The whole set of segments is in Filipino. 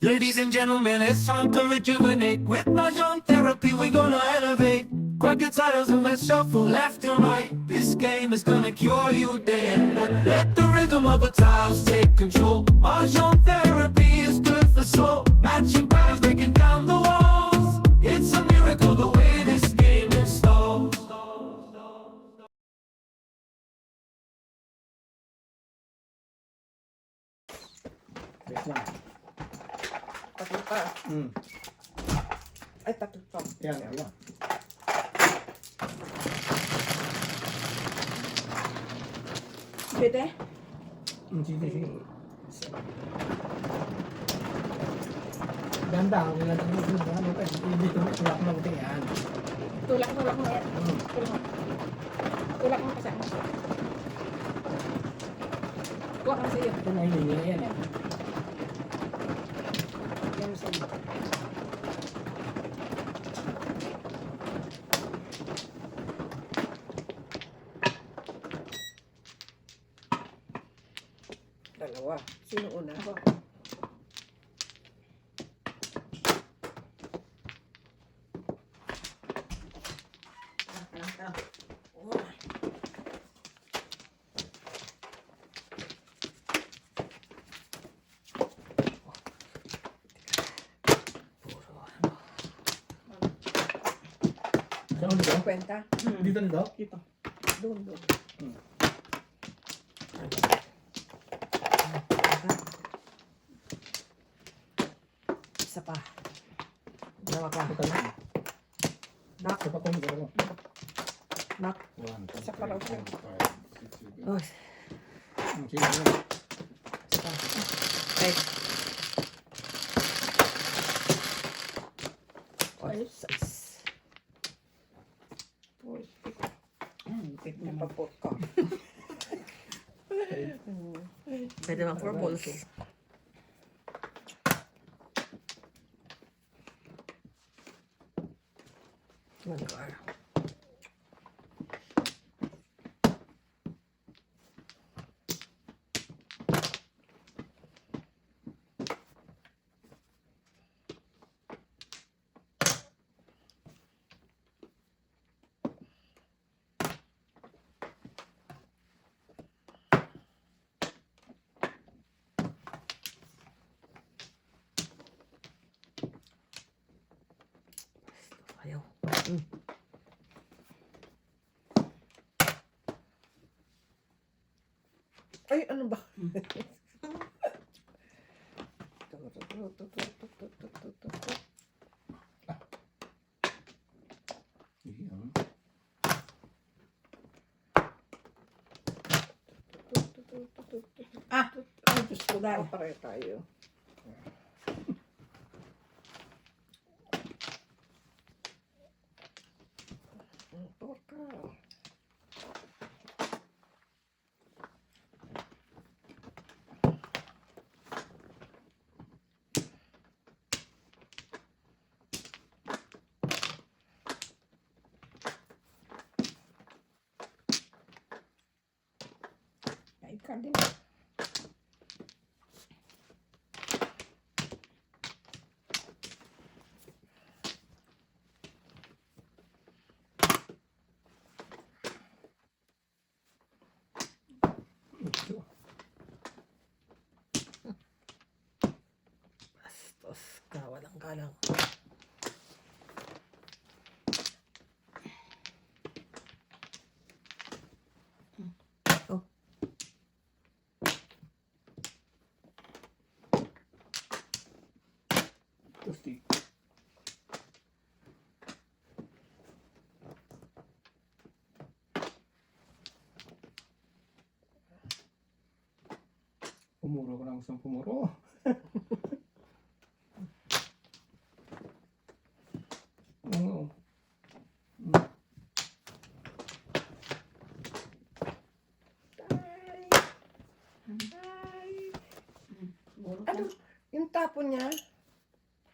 Ladies and gentlemen, it's time to rejuvenate. With Mahjong therapy, we're gonna elevate. Grab your titles and let's shuffle left and right. This game is gonna cure you day and night. Let the rhythm of the tiles take control. Mahjong therapy is good for soul. Matching patterns, breaking down the walls. It's a miracle the way this game installs. Wait lang. Tatlo pa. Ay, tatlo pa. Yan, yan. Pwede? Sige, sige. Ganda, wala lang yung ano pa. Hindi ko tulak ng buti yan. Tulak mo yan. Tulak mo kasama. Kuha ka sa iyo. Ito na hiningi na yan eh. Yan sa iyo. Dalawa. Sino una? Ako. Saan dito? Kwenta? Dito nito? Dito. Doon. Isa pa. Dalawa pa. Ito na. Nak. Ito pa kung ito ko. Nak. 1, 2, Isa pa raw siya. 3, 4, 5, 6, 7. Uy. Sige, sige. Isa pa. Ay. Ay, sais. Uy. Napapot ko. Pwede mga 4 balls. Magkar. Ayaw. Ay, ano ba? Sige, ano? Ah! Ay, Diyos ko, dahil pareho tayo. Porka. Ay, ka din. Bastos ka. Walang galang. Tusti. Pumuro ko lang gustong pumuro. Oo. Ano? Yung tapon niya?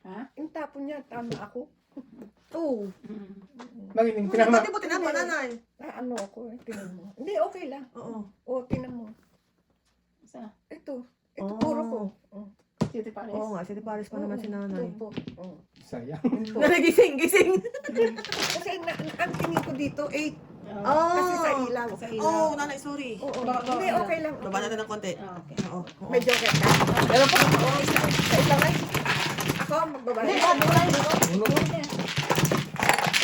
Ha? Yung tapon niya, tama ako. Oo. Bakit yung Hindi pinaka... mo tinapa, nanay. Ano ako, tinan mo. Hindi, okay lang. Oo. Oo, tinan mo. Isa. Ito Oh. puro ko. Oh. Titi Paris. Oo nga, City Paris pa naman si nanay. Tupo. Oo. Sayang. Nanay, gising, gising. Kasi ang tingin ko dito, 8. Oh. Kasi sa ilaw. Sa ilaw. Oh, nanay, sorry. Oo. Baka- Hindi, okay lang. Baba natin ng konti. Ah, okay. Oo. oo. May joker ka. Meron pa. Sa ilaw ay. Ako, magbabayad. Hindi, bago lang dito. Uno.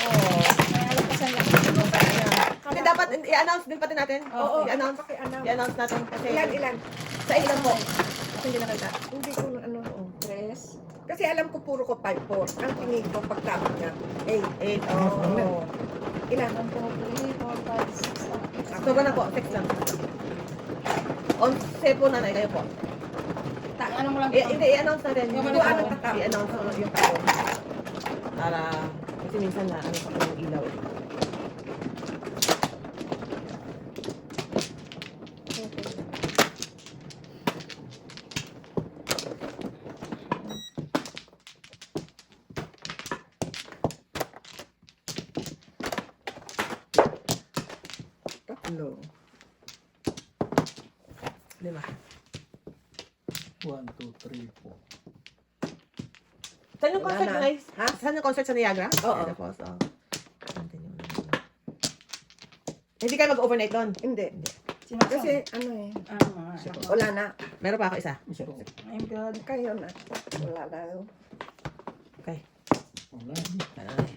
Oo. Nalagpasan lang. Hindi, dapat i-announce din pati natin. Oo, I-announce. pakialam. I-announce natin kasi. Ilan? Sa ilan po? Kasi hindi nakita. Hindi ko ano. Tres. Kasi alam ko puro ko 5-4. Ang tingin ko pagtapos niya, 8. 8. Oh. Ilan? 1, 2, 3, 4, 5, 6. So, na po. 6 lang. On po nanay, kayo po. Ano mo lang Hindi, i-announce natin. Yung Yung ano, i-announce mo yung tao. Para, kasi minsan na, ano pa yung ilaw. Tatlo. 5. 1, 2, 3, 4. Saan yung Wala concert, na. guys? Ha? Saan yung concert sa Niagara? Oo. Tapos, continue. Hindi kayo mag-overnight doon? Hindi. Sino Kasi ano eh. Wala na. Meron pa ako isa. Isa po. I'm good. Kayo na. Wala na. Okay. Wala. Ay.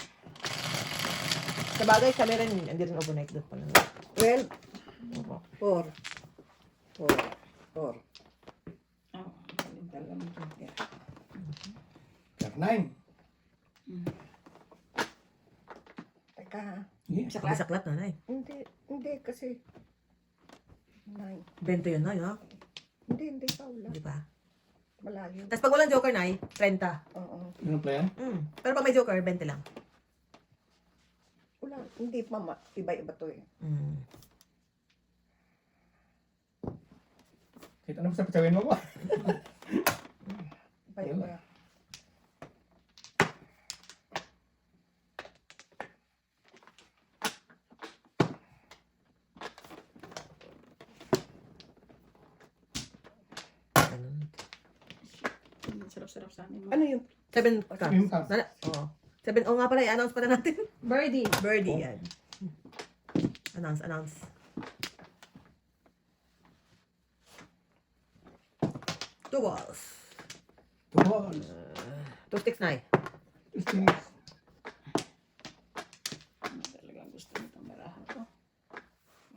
Sa bagay, kami rin, hindi rin overnight doon pala. 12. Opo. 4. 4. Oh, galing talaga ng joker. 9. Teka ha. Yeah. Sa Hindi saklat na, nay. Hindi kasi. 9. 20 yun, nay, ha? Hindi Paula. Di ba? Malayo. Tapos pag walang joker, nay, 30. Oo. Ano pa yan? Pero pag may joker, 20 lang. Wala. Hindi pa iba-iba to eh. Kita na mo sa pitsawin mo ko. Iba-iba. Ganun. Sarap-sarap sa amin. Ano yung 7 cups. 7 cups. Oo. 7, oo nga pala, i-announce pala natin. Birdie. Birdie, yan. Announce. Two balls. 2 balls. 2 sticks, nay. 2 sticks. Ano talagang gusto nitong baraha ko? 1,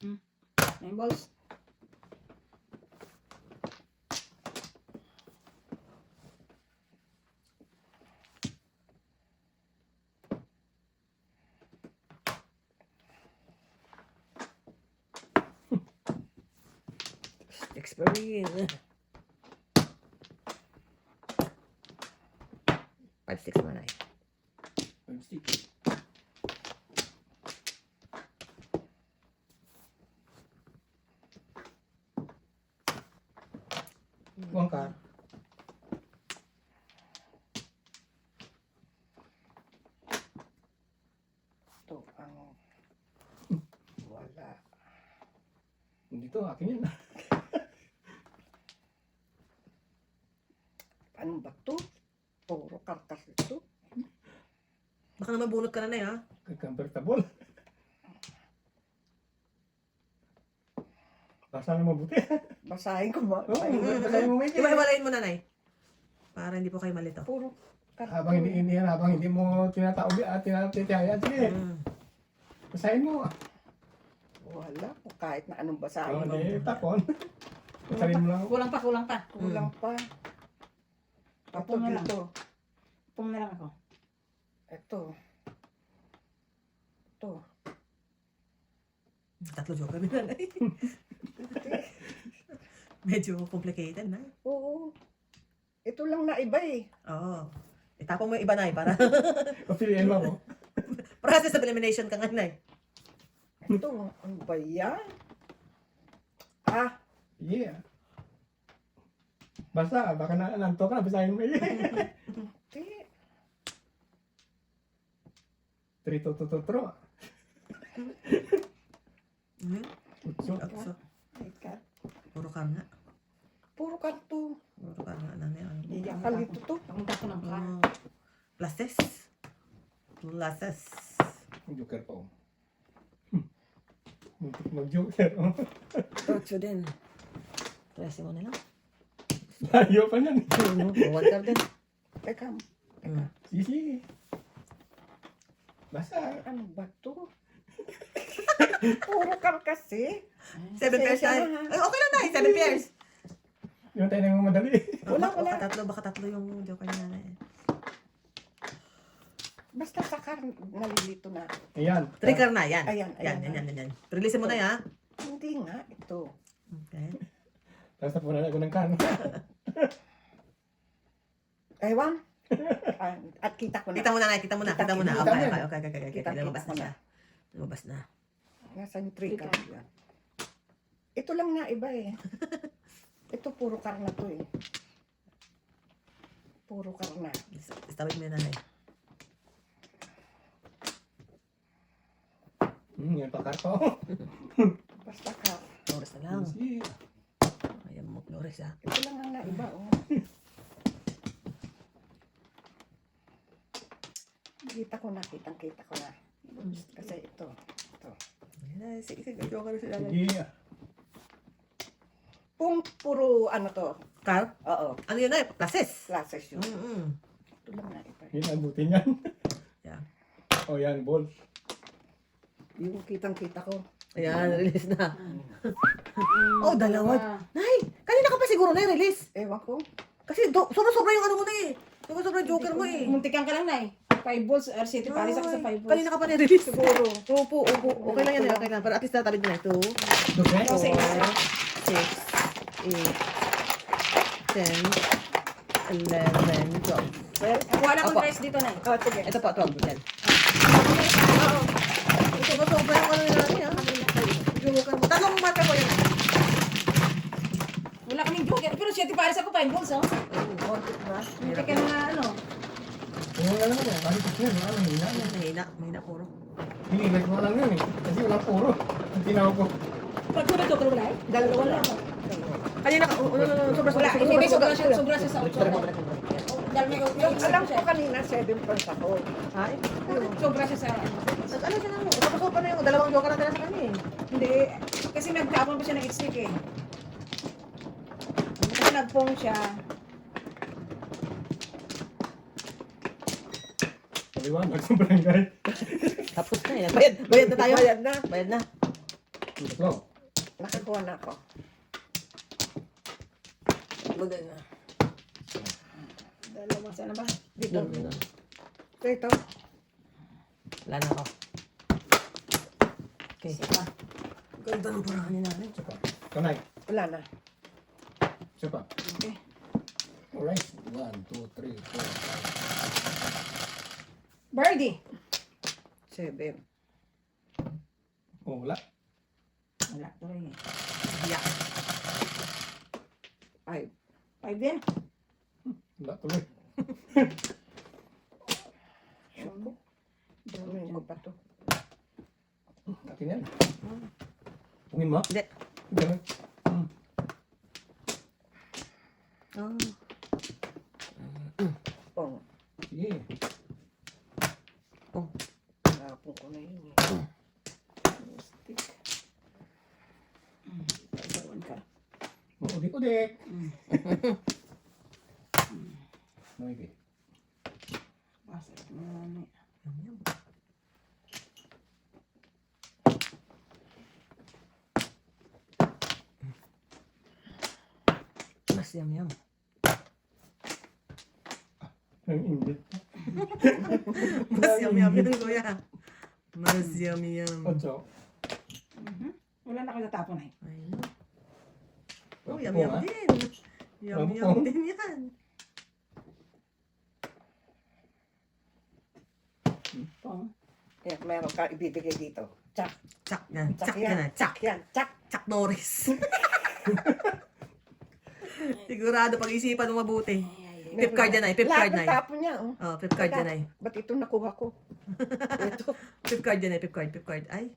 2. Nine balls. Sticks per win. 5 sticks mo, nay. 5 sticks. One card. to? Ang wala. Hindi to, akin yan. Ano ba to? Puro kartas ito. Baka naman bunot ka na, nay, ha? Convertible. Basa na mabuti. Basahin ko ba? Oo, basahin mo may Iba-ibalayin mo, nanay. Para hindi po kayo malito. Puro kartas. Habang hindi mo tinataobi at tinatitihayan, sige. Basahin mo. Wala. Kahit na anong basahin Oo, mo. di tapon. Basahin mo lang. Kulang pa. Kulang pa. Ito Tapon na lang. dito. Pum na lang ako. Ito. Ito. Tatlo joker din, nanay. Medyo complicated, nay. Oo. Ito lang na iba eh. Oo. Itapon mo yung iba, nay, para Papiliin mo ako. process of elimination ka nga, nay. Ito. Ano ba yan? Ah. Yeah. Basta, baka nanto ka, basahin mo yun. Di. 3, 2, 2, 2, 3. Utso. Akso. Ay, kat. Puro ka nga. Puro kanto. Puro ka nga, nanay. Iyak ka dito to. Pamunta ko ng car. Oh. Plases. Plases. Joker pa, oh. Muntik mag-joker, oh. 8 din. 13 mo na lang. Layo pa niyan. Ano? 1 card din. Teka, Sige. Basta. ay, ano ba to? Puro kar kasi. 7 pairs tayo. Ay, okay lang na. 7 pairs. Yung tayo nang madali. Wala, wala. Baka tatlo yung joker niya na eh. Basta sa kar, nalilito na. Ayan. 3 card na, yan. Ayan, ayan. Yan. Release mo na yan. Hindi nga, ito. Okay. Tapos napunan ako ng kan. Ewan. At kita ko na. Kita mo na. Kita mo na. Kita mo na. Okay. Kita Lumabas na mo siya. Lumabas na. Nasa yung 3 card yan. Ito lang na iba eh. Ito puro kar na to eh. Puro kar na. Istawid mo na nanay. Yan pa karto. Basta kar. Flores na lang. Sige. Ayaw mo Flores ha. Ito lang ang naiba oh. Kita ko na. Kitang-kita ko na. Kasi ito. Sige. Joker sila. Sige. Kung puro ano to. Car? Oo. Ano yun na? Plases. Classes yun. Ito lang na iba. Yan, abutin yan. Yeah. O yan, ball. Yung kitang-kita ko. Ayan, release na. Oh, dalawa. Nay, kanina ka pa siguro na release. Ewan ko. Kasi sobra-sobra yung ano mo na eh. Sobra-sobra yung joker mo eh. Muntikan ka lang na eh. 5 balls, RCT Paris ako sa 5 balls. Kanina ka pa na-release. Siguro. Upo. Okay lang yan. Okay lang. Pero at least natabid mo na. 2, Okay. 4, 6, 8, 10, 11, 12. Well, Kuha na akong Opo. price dito na eh. oh, sige. Ito po, 12. Yan. Sobra-sobra yung ano nila natin ha. Joker mo. Tatlong marker mo yan. Wala kaming joker. Pero 7 Paris ako 5 balls oh. Muntikan na ano. Oo nga naman yan. Bakit ito yan? Ano, hina yan. Mahina puro. Hinilag mo lang yan eh. Kasi walang puro. Ang tinawag ko. Pag puro joker wala eh. Dalawa lang. Kanina ka, sobra-sobra. Hindi, may sobra siya sa 8. Dahil may Yung alam ko kanina, 7 points ako. Ay, sobra siya sa ano siya na mo? Sobra-sobra na yung dalawang joker natin sa kanya eh. Hindi. Kasi nagtapon pa siya ng stick eh. Kasi nagpong siya. Paliwanag sa barangay. Tapos na eh. Bayad na tayo. Bayad na. Bayad na. Ito. Nakakuha na ako. Bagay na. Dalawa sana ba? Dito. Ito. Wala na ako. Okay. Isa. Ganda ng parang ni nanay. Isa pa. Kanay. Wala na. Isa pa. Okay. Alright. 1, 2, 3, 4, 5. Birdie. 7. Oh, wala. Wala tuloy eh. Yeah. 5. 5 din. Wala tuloy. Gawin ko pa to. Atin yan. Tungin mo? Hindi. Ganun. Oh. Pong. Sige. Oh. Napong ko na yun eh. Stick. Gawin ka. Udik-udik. Noy. Masarap na yan eh. Mas yum. Ang inggit. Mas yum yun, kuya. Mas yum. Otso. Wala na ako natapon eh. Ay, no. Oh, yum Opo, ha? din. Yum Opo. din yan. Pong. Yan, meron ka ibibigay dito. Tsak. Chak yan. Tsak Chak yan. Chak. Yan. Tsak. Chuck Norris. Sigurado pag-isipan mo mabuti. Pip card yan ay. Pip card na ay. Lahat ng tapon niya. Oh. Oh, pip card yan ay. Ba't ito nakuha ko? Ito. Pip card yan ay. Pip card. Ay.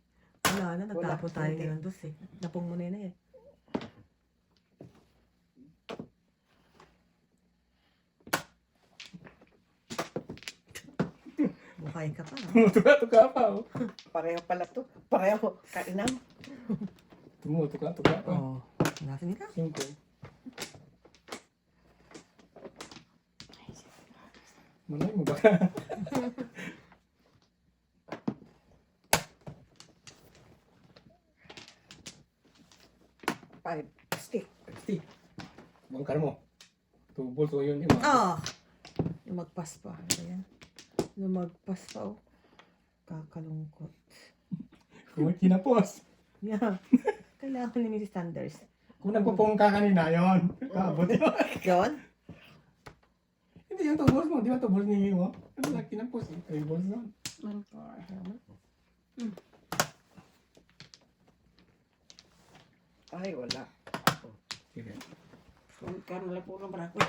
Wala na, nagtapon Wala, tayo hindi. ngayon dos eh. Napong mo na yun eh. Bukain ka pa ha. Tumutuka-tuka pa. Oh. Pareho pala to. Pareho. Kainam. Tumutuka-tuka pa. Oo. Nasa nila. Simple. Manay mo ba? Five. Stick. Stick. Bangkar mo. Tubol to yun. Yung Ah! Lumagpas pa. Ayan. Lumagpas pa oh. Kakalungkot. Kung kinapos. Yeah. Kailangan ni Mrs. Sanders. Kung nagpupong ka kanina, yun. Kabot yun. Yun? Hindi yung tubos mo. Di ba tubos ni mo? Ano lang kinapos eh. Tubos nun. Ay, wala. Sige. Kan wala po ng barako.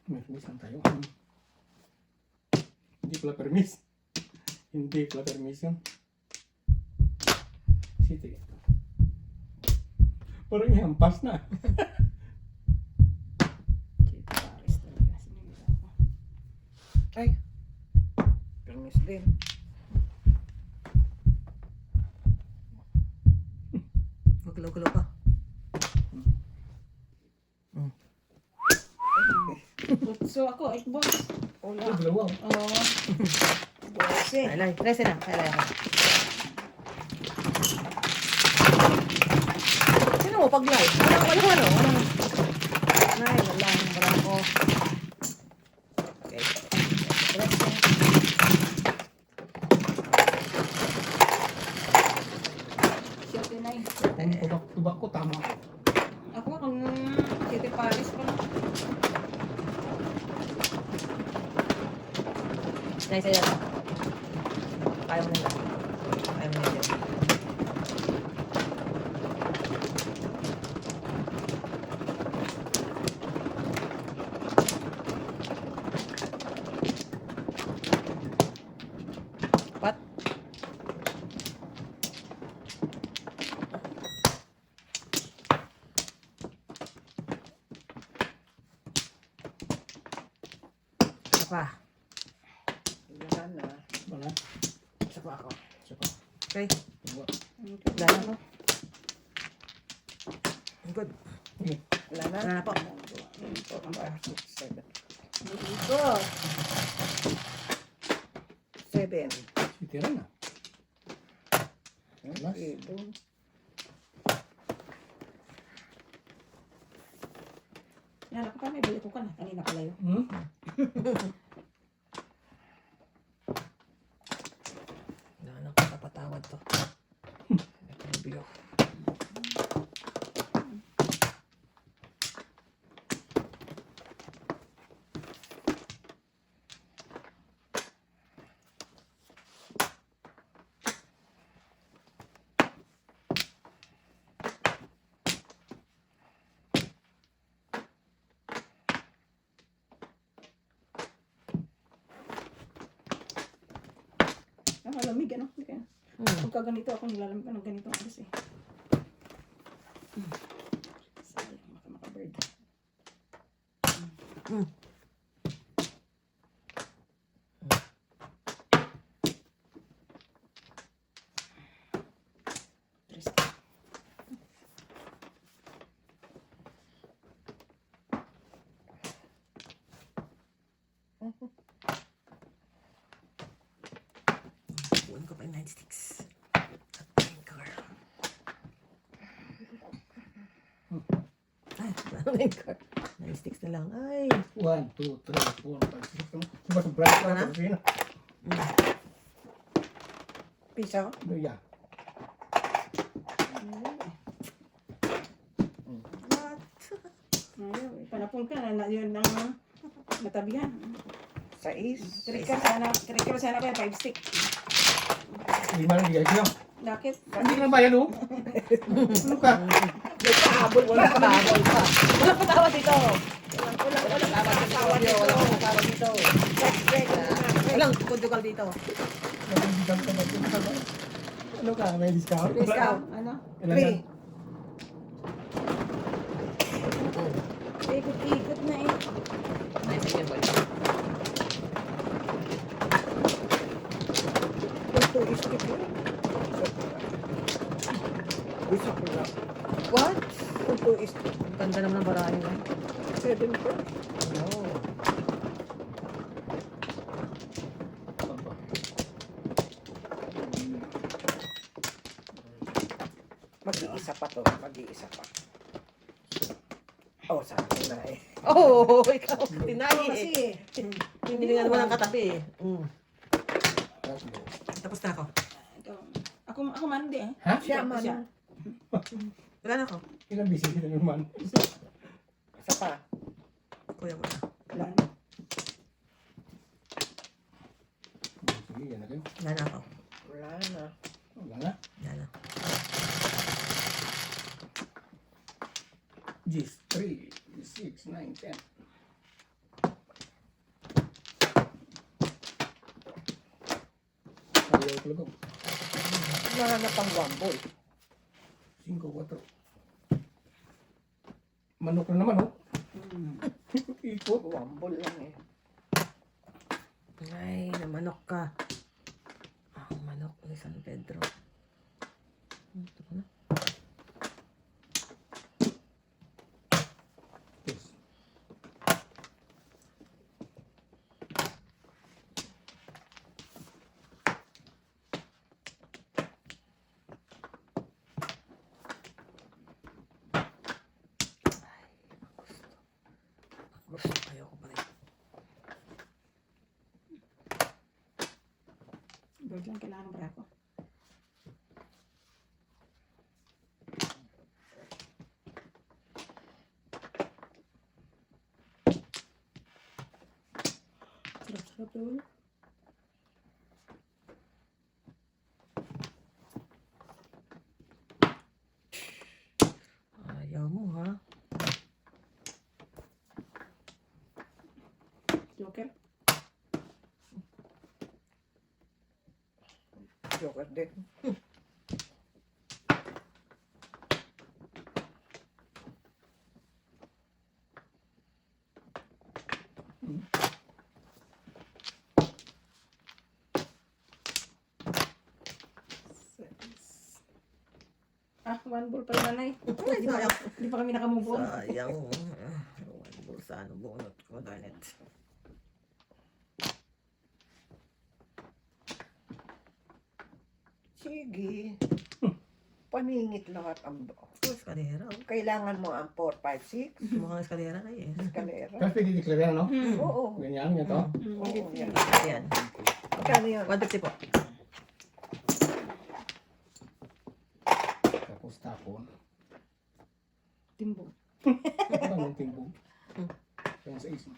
May permisan tayo. Hindi pala permis. Hindi pala permission. City. Parang ihampas na. Paris talaga. Sinigil ako. Ay. Permis din. Magalaw-galaw pa. So ako, boss. Wala. Ito, dalawa. Oh, Dose. Ay, 13 na. Kaya ako. Sino mo pag live? Walang ano? Ay, wala. Barako. Okay. Siyempre na eh. Kung tubak ko, tama. Ako kung City Paris pa lang. Nice, ayan. Kaya mo na. Kaya mo na yun. Pat. Isa pa. Wala na. Wala. Isa pa ako. Isa pa. Okay. Dalawa. Wala na. Good. Wala na. Wala na po. 4, 5, 6, 7. Dito. 7. City rin na. Okay, doon. Yan, ako pa may balik ko ka na. Kanina pala yun. Hmm? Wala na ko napatawad to. Ito yung biyo. Ang malamig, ano? Hindi kaya. Pagka ganito ako nilalamig ka ng ganito ang alas eh. Sayang, maka-bird. Triste. Kunin ko pa yung 96. Anchor. Ay, wala nang anchor. 96 na lang. Ay. 1, 2, 3, 4, 5, 6. Diba sa bright Ano? ka? Sino? Piso. Luya. What? Ayaw, panapon ka na yun ang natabihan. 6. Trika sana pa yung 5 stick. Hindi man ang bigay siya. Bakit? Hindi ka na bayad oh. Ano ka? Nagpahabol pa. Pahabol pa. Wala patawad dito. Wala patawad dito. Wala patawad dito. Walang conjugal dito. Nag-discount ka ba? Ano ka? May discount? Discount. Ano? Ilan yan? 3. Ikot-ikot na eh. Ay, sige, boy. Ito is it. Isa ko lang. What? Ito is Ang ganda naman ng barahin na. 7 po. No. Mag-iisa pa to. Mag-iisa pa. Oh, sabi ko na eh. Oh, ikaw. Tinahi Kasi eh. eh. Hindi nga naman ang katabi eh. Tatlo. Tapos na ako. Ikaw. Ako man di eh. Ha? Siya man. Siya. Wala na ako. Ilang busy sila naman? Isa pa. Kuya mo na. Wala. Sige, yan na kayo. Wala na ako. Wala na. Wala na. Wala na. Gis, 3, 6, 9, 10. Ayaw talaga. Nahanap ang wambol. 5, 4. Manok na naman, oh. Ikot. Wambol lang eh. Ay, namanok ka. Ang manok ni San Pedro. Ito na. Yes. Gusto. Ayoko pa rin. Bird lang kailangan ng brako. Sarap-sarap yun. Ayaw mo ha. Joker. Joker din. One ball pa yung nanay. Sayang. Hindi pa kami nakamove on. Sayang. One bulsa. Ano bunot ko? Darn it. Sige. Paningit lahat ang do. Eskalera. Oh. Kailangan mo ang 4, 5, 6. Mga eskalera kayo eh. Eskalera. Tapos pwede declare yan, no? Oo. Ganyan, yan to. Oo, yan. Ayan. Magkano yun? 150 po. Tapos tapon. Timbong. Ano yung timbong? Yung sa isip.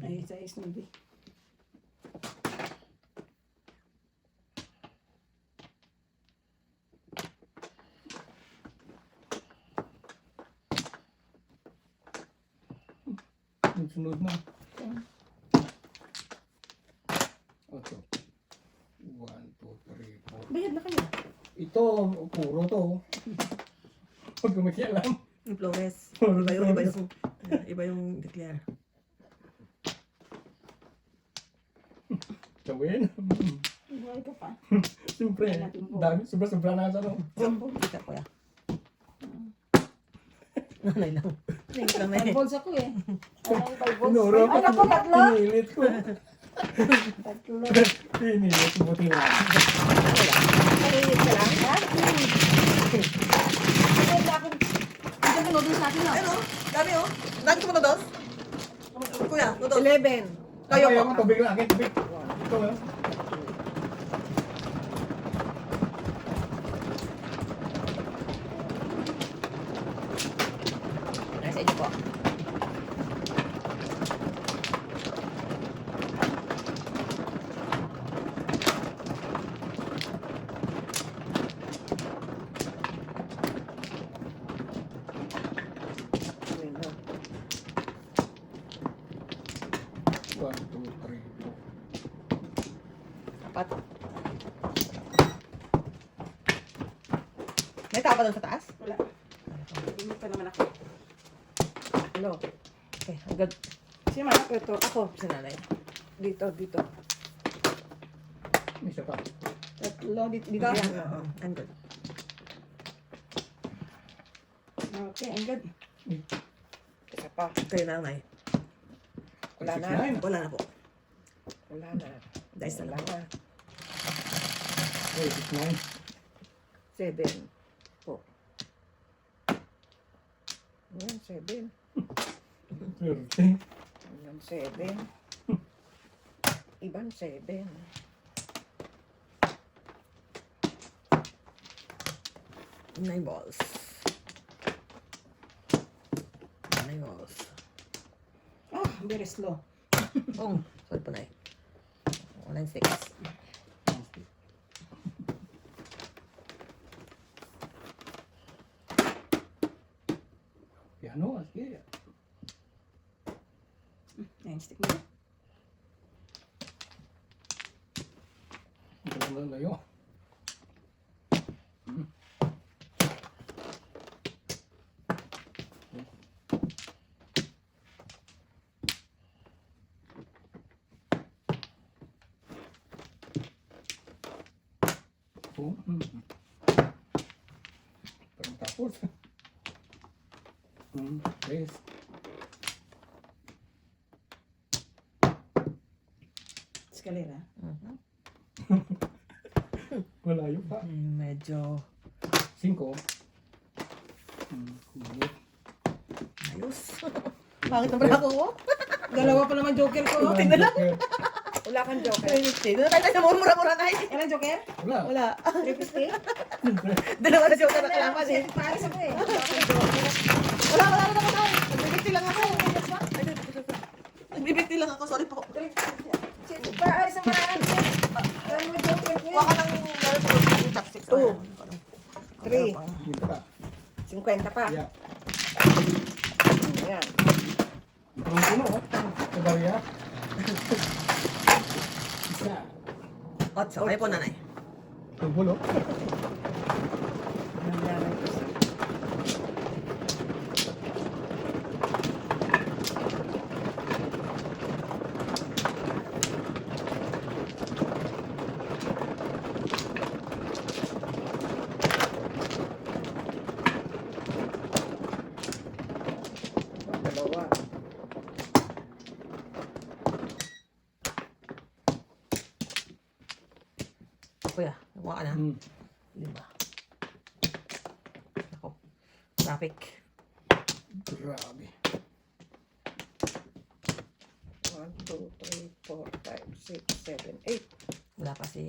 Ay, sa is maybe. Yung sunod na. Ito. 1, 2, 3, 4. Bayad na kayo. Ito, puro to. Huwag kang makialam. Yung Flores. Iba yung declare. Gawin. Buhay ka pa. Siyempre, dami, sobra-sobra na sa no. Kita ko ya. Nanay lang. Nanay lang na Five eh. balls ako eh. Ay, 5 balls. Pinuro Ay, naku, tatlo. Pinilit ko. Tatlo. Pinilit. Buti na. Paningit ka lang, ha? Ay, bakit? Hindi ka noodles natin ah. Ayun oh. Dami oh. Dami ko noodles. Kuya, noodles. 11. Kayo Ayaw po. mo, tubig lang. Akin, tubig. Ito, ah. Nasa inyo po. May tao pa doon sa taas? Wala. Hindi pa naman ako. Hello. Okay, ang good. Sino man? Ito, ako. Si nanay. Dito, dito. May isa pa. Tatlo dito. Dito. Yan, Oo, oo. ang good. Okay, ang good. Isa pa. Kayo nanay. Wala na. 6, 9. Wala na po. Wala na. Dice na Wala lang po. na. Okay, 6, 9. 7 po. Yan, 7. 30. Yan, 7. Iban, 7. Nine balls. Nine balls. Oh, very slow. Oh, sorry po nay. 1 and 6. Piano, sige. Ayan, stick mo. Ito lang lang layo. Oh, parang tapos. Yes. Escalera. Malayo pa. Medyo 5. Kulit. ayos. Bakit naman ako? Dalawa pa naman joker ko. Tingnan lang. Wala kang joker. 350. Doon tayo sa mura-mura na eh. Ilan joker? Wala. Wala. 350? Dalawa na siya na kailangan eh. Pares ako eh. Wala na naman ako. Nagbibigti lang ako. Nagbibigti lang ako. Sorry po. Pares ang maraan. Alam mo joker ko Huwag ka nang meron sa chopsticks. Two. Ayan. 3. Dito ka. 50 pa. Yeah. Yan. Ang puno, oh. Sa barya. Isa. Otso. Ay po nanay. Ang puno. Nangyari isa. Dalawa. Kuya, nakuha ka na. 5. Ako. Traffic. Grabe. 1, 2, 3, 4, 5, 6, 7, 8. Wala pa si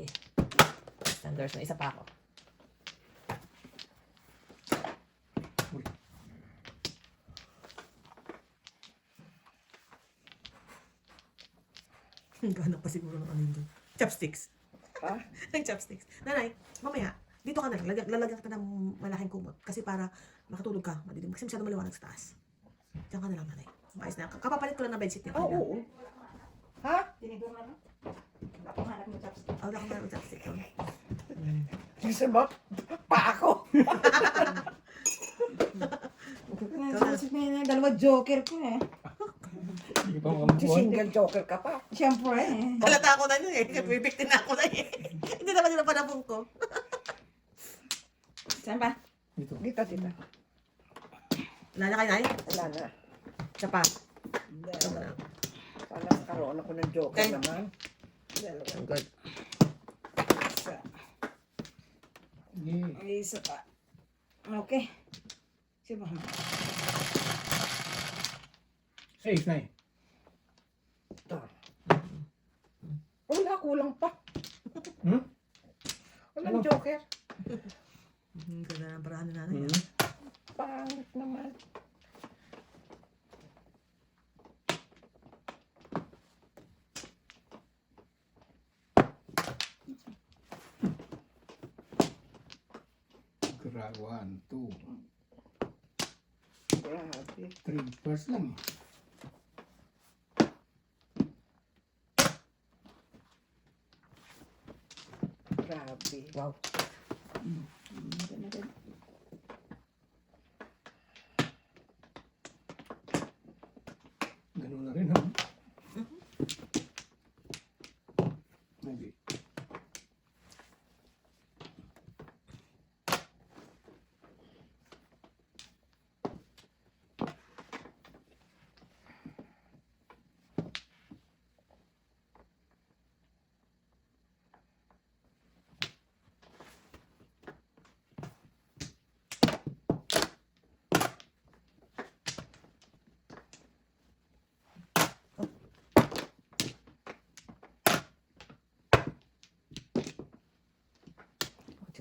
Sanders. May isa pa ako. Gano'n pa siguro ng ano yun doon. Chopsticks. Ha? Ang chopsticks. Nanay, mamaya, dito ka na lang. Lalagyan kita ng malaking kumot. Kasi para makatulog ka, madilim. Kasi masyado maliwanag sa taas. Diyan ka na lang, nanay. Maayos na. Kapapalit ko lang ng bedsheet niya. Ah, oo. Ha? Tinigor na lang. Ako hanap mo chopstick. Wala ka meron chopstick doon. Gusto mo? Pa ako. Dalawa joker ko eh. Hindi pa mga Si single joker ka pa. Siyempre eh. Halata ako na nun eh. Bibiktin na ako na eh. Hindi naman nila panabong ko. Saan ba? Dito. Dito, dito. Wala na kayo, nay? Wala na. Isa pa. Sana karoon ako ng joker Okay. naman. Ang good. Isa. Yeah. Isa pa. Okay. Sino ba? 6, 9. Ito. Wala, kulang pa. Walang Ano? joker. Ang ganda ng parahan na nanay. Pangit naman. Grabe. 1, 2, Grabe. 3. First lang. Grabe. Wow.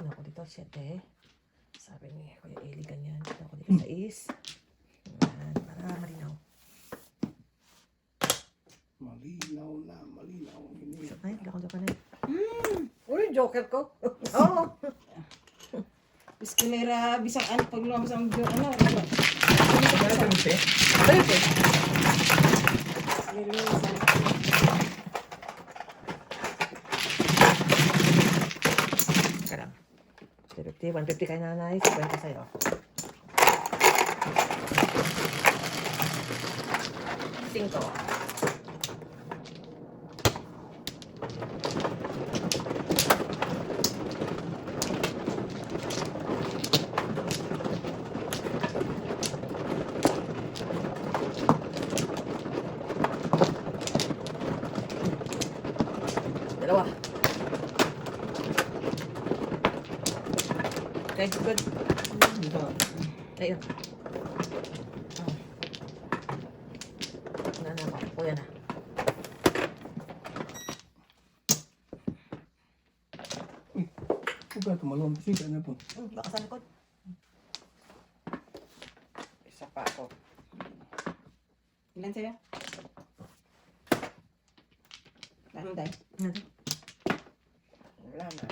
Sino ako dito? 7. Sabi ni Kuya Eli, ganyan. Sino ako dito? 6. Yan, para malinaw. Malinaw na, malinaw. Hindi. Sa tayo, lakon ka na. Uy, joker ko. Oo. Eskalera, bisang ano, pag lumabas ang ano. Kaya ka nito eh. Balik eh. Teka lang. 50, 150 kay nanay, 50 sa'yo. Cinco. Dalawa. Okay, good. Dito. Ayun. Ano na ako? Kuya na. Huwag ka tumalong. Sige na po. Baka sa likod. Isa pa ako. Ilan sa'yo? Landay. Ano? Wala na.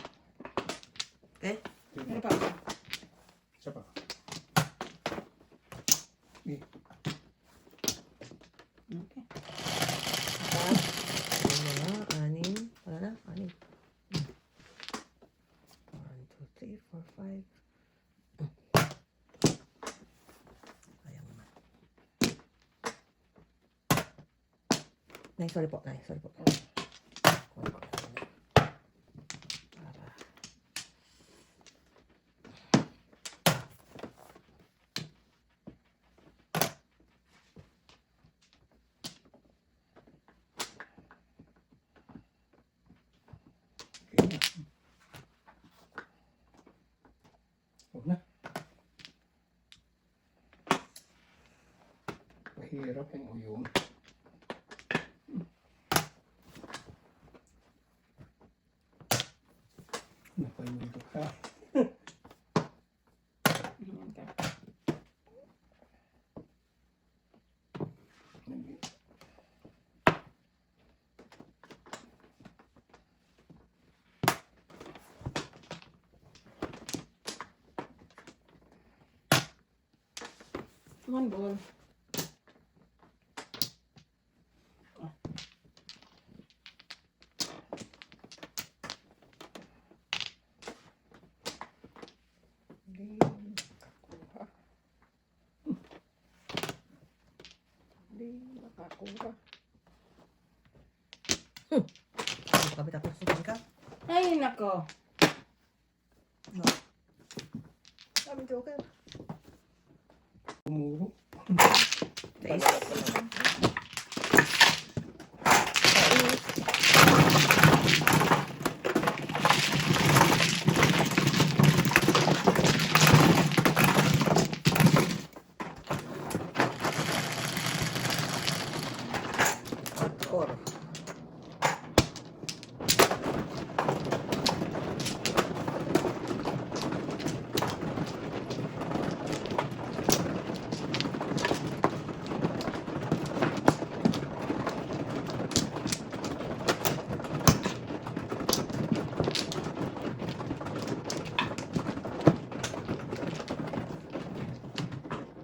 Okay? Ano pa? Isa pa. Eh, Okay. Apat. Ano na? 6. Wala na? 6. 1, 2, 3, 4, 5. Ayan naman. Nay, sorry po. Nay, sorry po. Kunin ko na yun. Para. okay na. Huwag na. Mahirap yung uyong. Napayulo ka. Okay. One ball. Hindi makakuha. Hindi makakuha. Kabit ako. Subukan ka. Ay, nako. Sabi joker. Umuro. Taste. Or.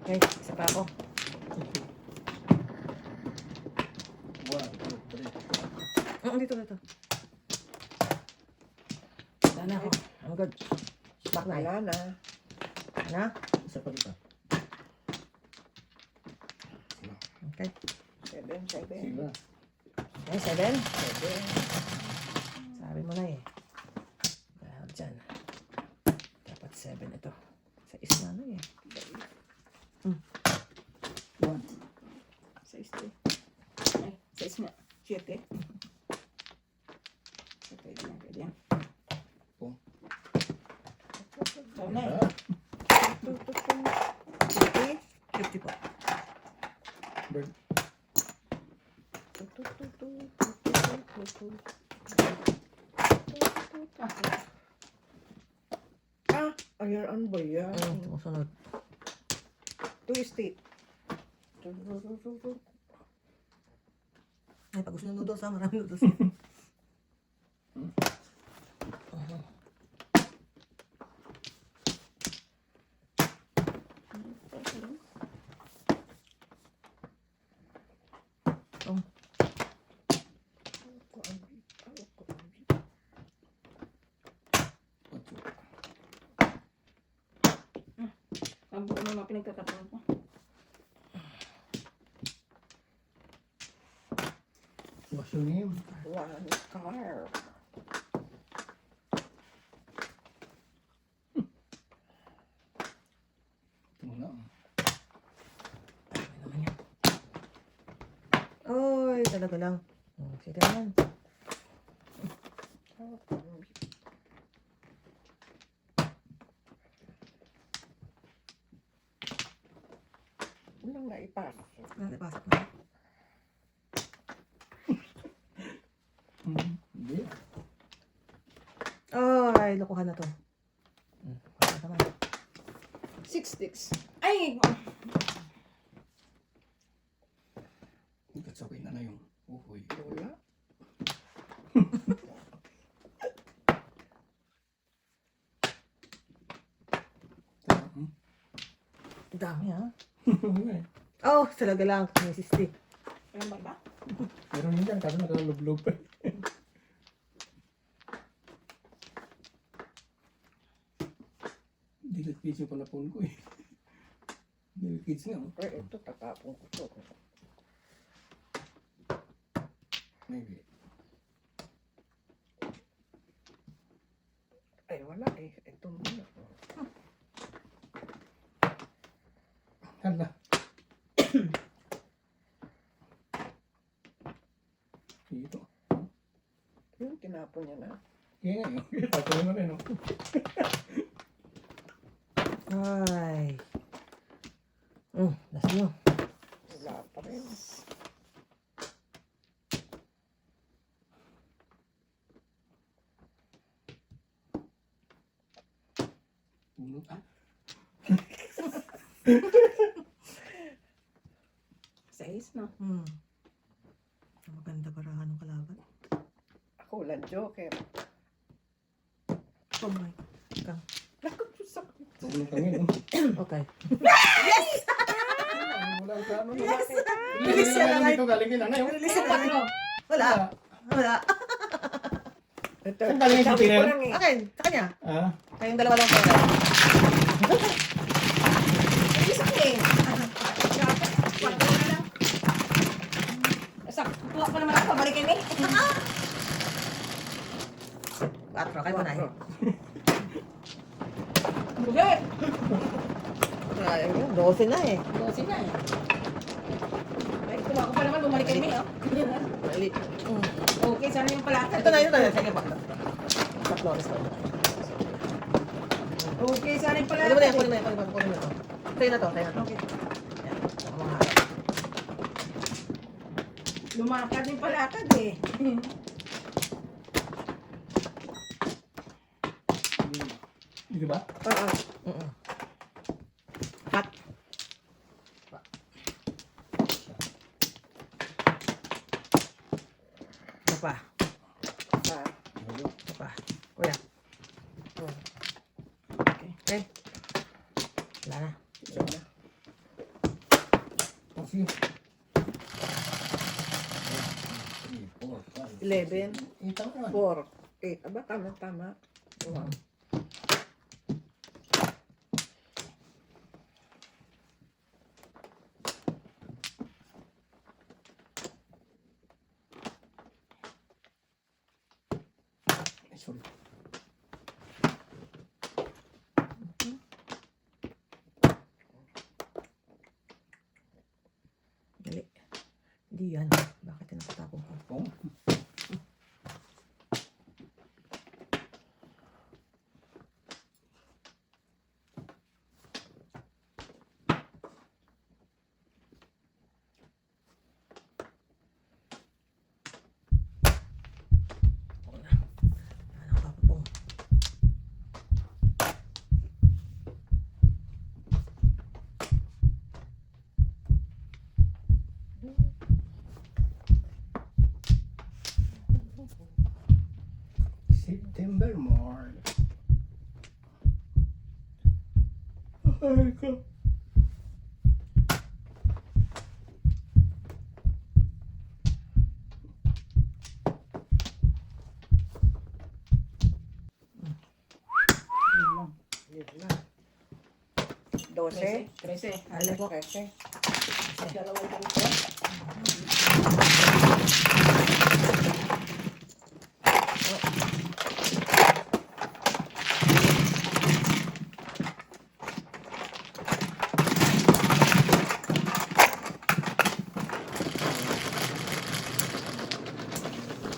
Okay, isa pa ako. 1, 2, 3. Dito, dito. Wala na ako. I'm good. Back na. Wala na. Na? Isa pa dito. Okay. 7, 7. Sila. Okay, 7. Sabi mo na eh. Dahil dyan. Dapat 7 ito. Sa isla na eh. 1. 6. Ay, 6 na. 7. Pwede yan, pwede yan. Oh. Ikaw na eh. 50 po. Bird. Sumusunod. Twist it. Ay, pag gusto ng noodles ha, maraming noodles. Oh. Ang buo ng mga pinagkakataon ko. What's your name? One car. Ito na. Oy, talaga lang. Sige naman. Walang naipasok. Napasok na. Hindi. Ay, lokohan na to. Wala naman. 6 sticks. Ay! That's okay na yung uhoy. Wala. Ang dami ha. Okay. Oh, talaga lang. May sisti. Alam ba ba? Meron yun dyan, kaso nakalublob pa. Delete kids yung panapon ko eh. Delete kids nga. Oh. Eh, ito, tatapon ko to. Maybe. Ay, wala eh. Ito muna. Hala. Dito. Yung tinapon niya na. Kaya nga yun. Patuloy mo rin oh. Ay. Last nyo. Wala pa rin. Unod ah. 6, no? Maganda parahan ng kalaban. Ako lang joker. Oh my. Kang. Nakapusok. Unod kami no. Okay. Wala ka ano. Yes! Bilis na ito galing yun. Ano yung? Release na lang. Wala. Wala. Ito, Saan galing yung sabi ko tiner? lang eh. Akin. Sa kanya. Ah. Kayong dalawa lang pera. Release ako eh. Kuha ko naman ako. Balikin eh. 4. Kayo na eh. Bugat! Ay, 12 na eh. 12 na eh. Ay, kuha ko pa naman. Bumalikin eh. Dali. Okay, sana yung palata. Ito na, ito na. Sige pa. Tatlo, let's go. Okay, sana yung palata. Kunin mo na yan, kunin mo na yan, kunin mo na to. Tayo na to, tayo na to. Okay. Yan. Mga Lumakad yung palakad eh. Di ba? Cut. Ito pa. Ito pa. Kuya. Okay. Wala na. Kasi. 11, Ito ka. 4, 8. Aba, tama. Wow. Sorry. Dali. Hindi yan. Bakit tinatapon ko? Oh. Ano ka po? September more. Ay, ko. Yun lang. Yun lang. 12. 13. Alay po. 13. Dalawa lang ito.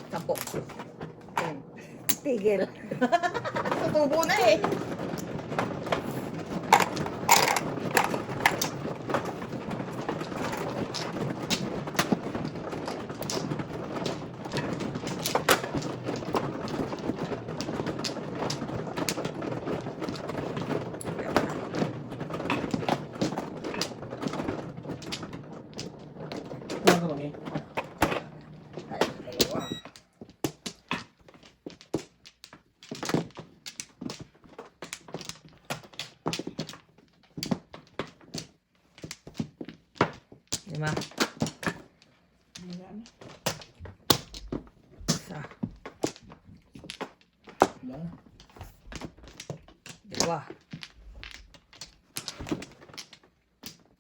Sampo. Tigil. Tutubo na eh. Ano kami? Ay, dalawa. Lima. Ayan. Isa. Wala. Dalawa.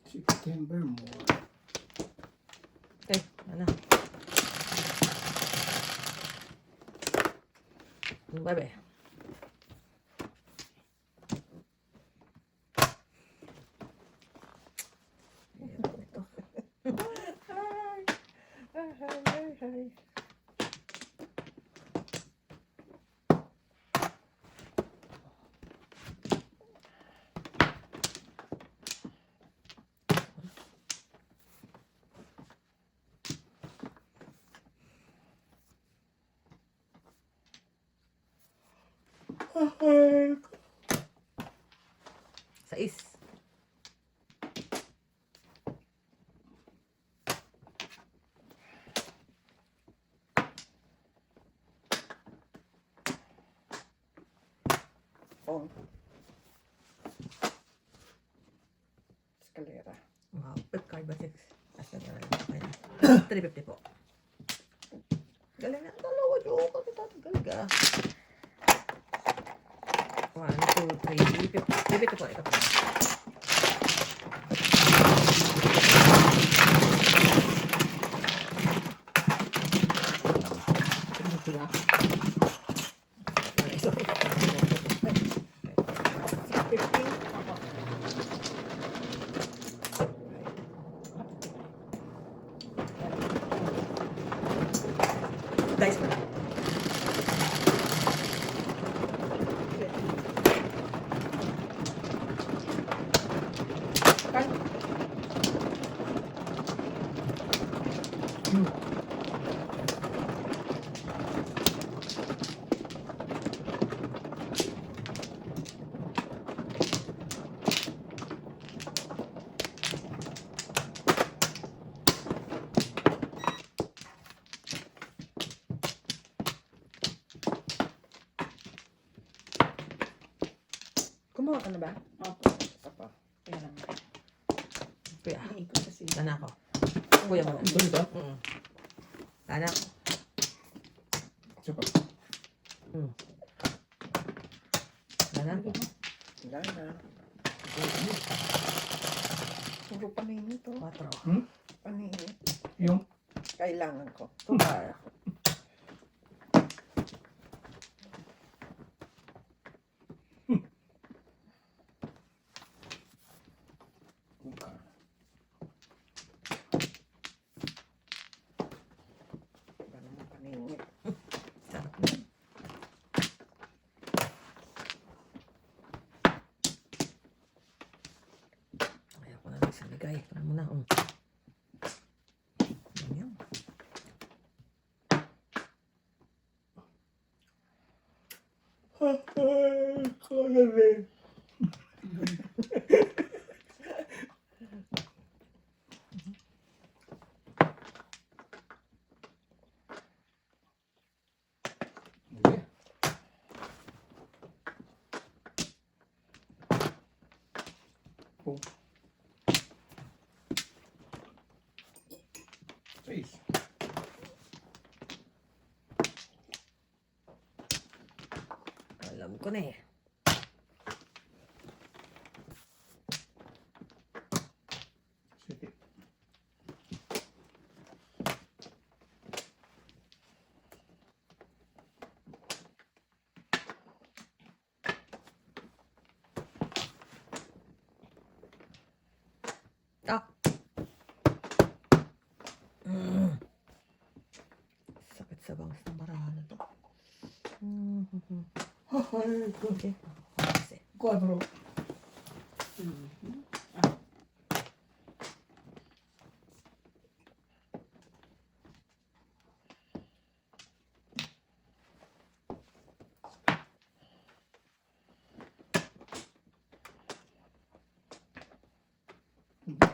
September more. Okay, ano? 9. Ay. Ay, ko. 6. Oh. Escalera. Wow, flip card ba 6? Asa na lang. 350 po. Galing na. Dalawa yung katatagal ka. 1, 2, 3. 350 po. Ito po. Sila. Dice mo na. Kumuha ka na ba? Opo. Isa pa. Kaya lang. Kuya. Iikot kasi. Sana ako. Kuya mo na. Ito ito. Sana ako. Isa pa. Sana ako. Wala na. Puro paningin to. 4. Hmm? Paningin. Yung Kailangan ko. Tumara. Wala naman paningin. Sarap na. Kaya ko na lang sa ligay. Para mo na. Yan. ay, kaya rin. Hindi. ko. 6. Alam ko na eh. Sige. Ah. Sakit sa bangs ng barahan na to. Okay. Kasi. 4.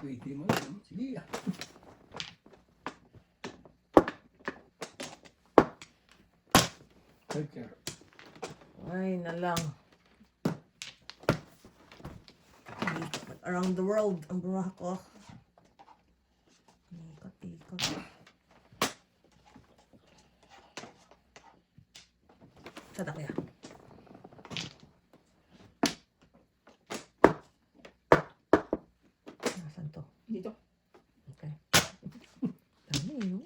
Pwede mo. Sige. Okay. Ay, na lang. Around the world, ang buraha ko. Ikot-ikot. Sada kaya? Nasaan to? Dito. Okay. Dami yun.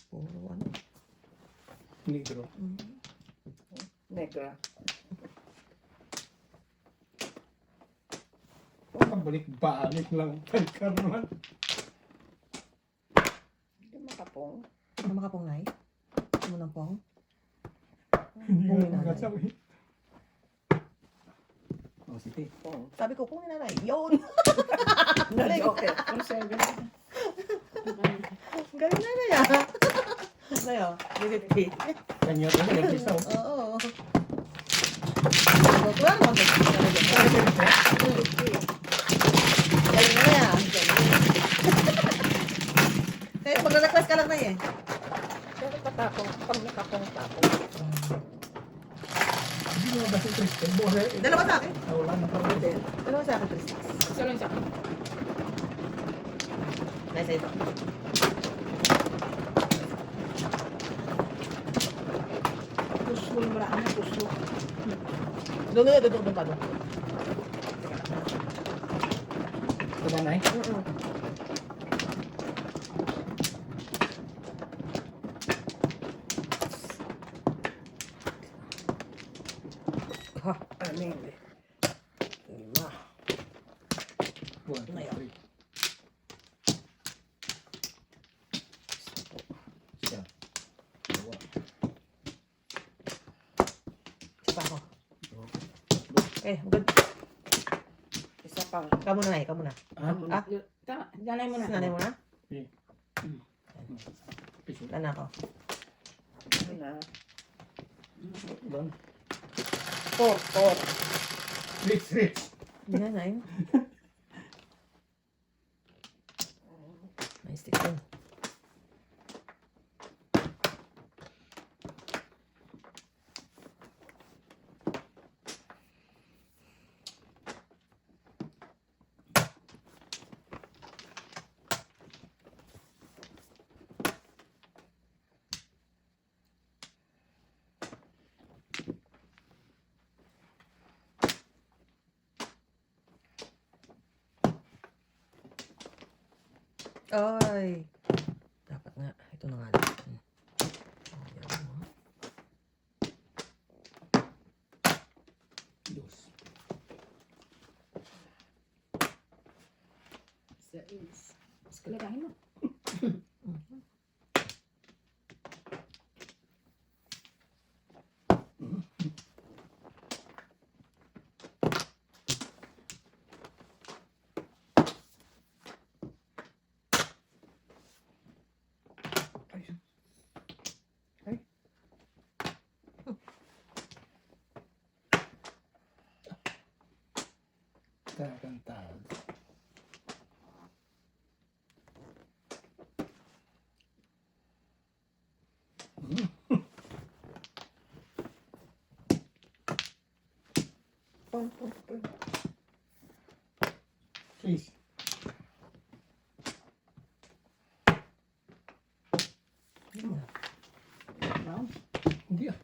Puro ano. Negro. Negra. Balik-balik lang. Pagkaroon. Hindi makapong. Ano makapong nai? Ano ng pong? Hindi Uy, ko nanay. magasabi. Oh, sige. Pong. Sabi ko, kung nanay, yun! Okay. Ang 7. Galing na na yan. Sa'yo, Lilith. Kanya ko na yung isaw. Oo. So, wala naman sa galing na yan. Eh, magre-request ka lang na eh. Pero patapong, pag nakapong-tapong. Hindi mo ba si Tristan? Bore. Dalawa sa akin. Wala na pa rin. Dalawa sa akin, Tristan. Isa lang sa akin. Nasa ito. Puslo yung maraan na puslo. Doon pa doon. Ito ba, Nay? Ha, Aning. lima. 1, 2, Ngayon. 3. Isa. Dalawa. Isa pa ako. Eh, good. Isa pang. Kamu na eh, kamu na. Ah? Tama, danay mo na. Nanay mo na? Piso. Wala na ako. Na. Doon. 4. Rich. Hindi na, nine. May stick yun. Ay. Dapat nga. Ito na nga lang. Ayan mo. Dos. Sa is. Mas kalagahin mo. Tarantado. Pong. Please. No? Hindi ah.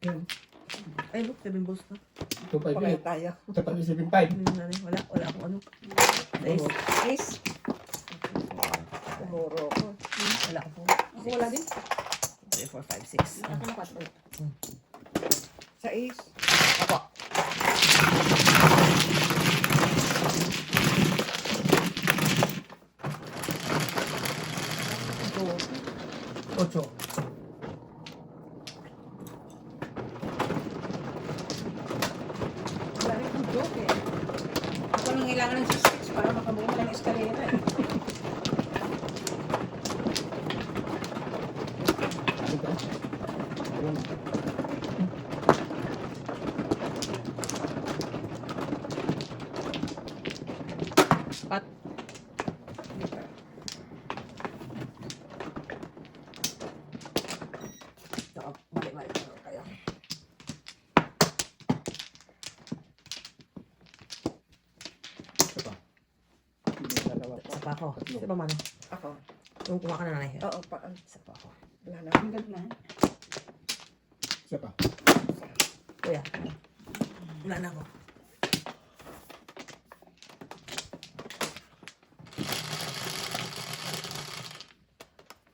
Yan. Ay, look, 7 balls na. 2.5 Pakaya yan. tayo. Ito pa 7.5. Wala akong ano. Nice. Ace. Siguro ako. Wala akong Ako wala din. 3, 4, 5, 6. Ako na 4. Sa ace. Ako. Ocho. Wala rin akong joke eh. Ako nang kailangan ng 6 para makabuo mo lang eskalera eh. Ano ba? Ayun. Pat. Saka, mali kayo. Ito pa. Dalawa pa. Isa pa ako. Isa pa man. Ako. Yung kuha ka na nanay. Oo, pa. Isa pa ako. Wala na. Ang ganda na. Isa pa. Kuya. Wala na ako.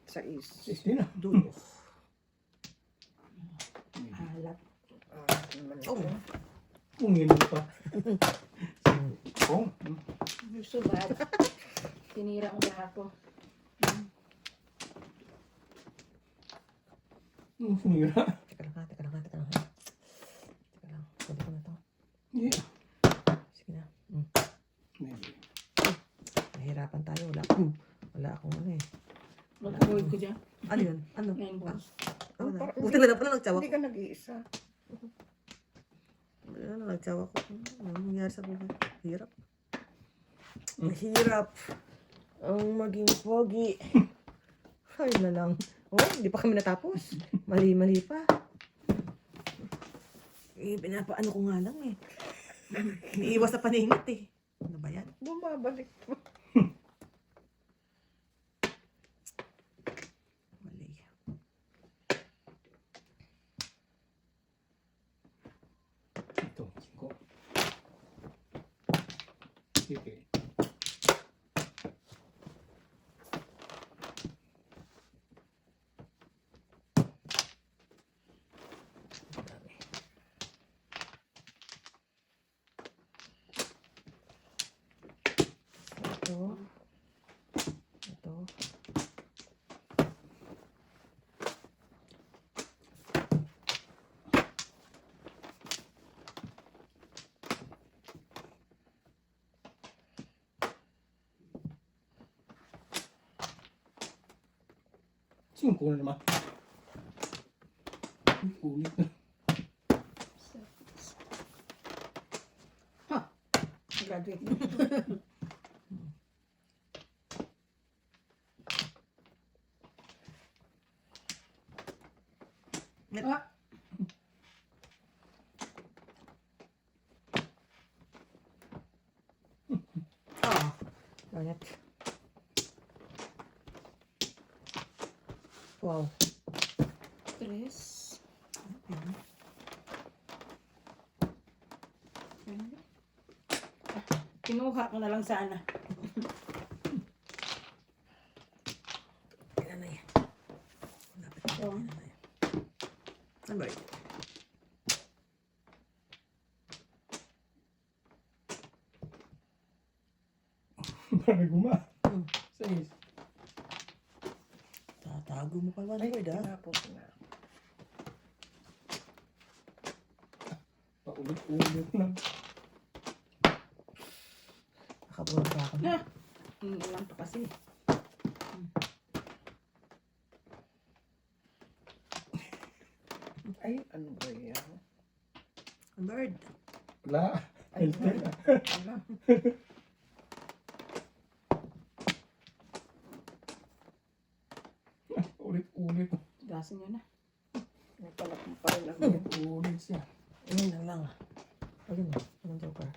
Sa ace. 16 na. Dulo. Alat. Naman Oh. ito. Ungin mo pa. Oh. You're so bad. Tinira ang lahat ko. Sinira. Teka lang ha. Teka lang. Pwede ko na to. Yeah. Sige na. Maybe. Nahirapan tayo. Wala akong ano eh. Mag-avoid ko dyan. Ano yun? Ano? 9 balls. Ano na? Parang- Buti na pala nagtsawa Hindi ko. ka nag-iisa. Ano, nagtsawa ko. Ano nangyari sa buhay? Hirap. Mahirap. Ang maging pogi. Ay na lang. Oh, hindi pa kami natapos. Mali pa. Eh, pinapaano ko nga lang eh. Iniiwas na paningit eh. Ano ba yan? Bumabalik. Mali. Ito. 5. Sige. Ito. Ito. Singko na naman. Kulit na. Graduate. Ah, Ah. Banyak. Wow. 3. Kinuha ko na lang sana. Kailan na yan? Lapit na. Oo. Kailan na yan? Ano ba yun? Parang guma. Hmm. 6. Tatago mo pa one Ay, word ah. tinapos na. Paulit-ulit na. Nakabulog pa ako. Ah, lang to kasi. Ay, ano ba yan? Bird. Wala. Ay, Filter. Wala. Ulit-ulit. Gasin nyo na. May palakang pa rin ako. Ulit siya. Ayun na lang. Ayun na. Anong joker?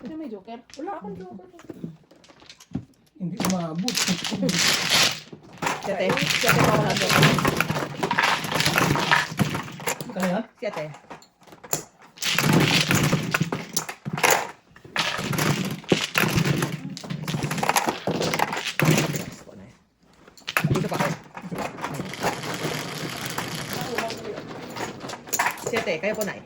Sino may joker? Wala akong joker. Hindi umabot. Siyete. Siyete pa ako na joker. Kaya yan? Siyete. Dito pa ako. Siyete, kayo po na eh.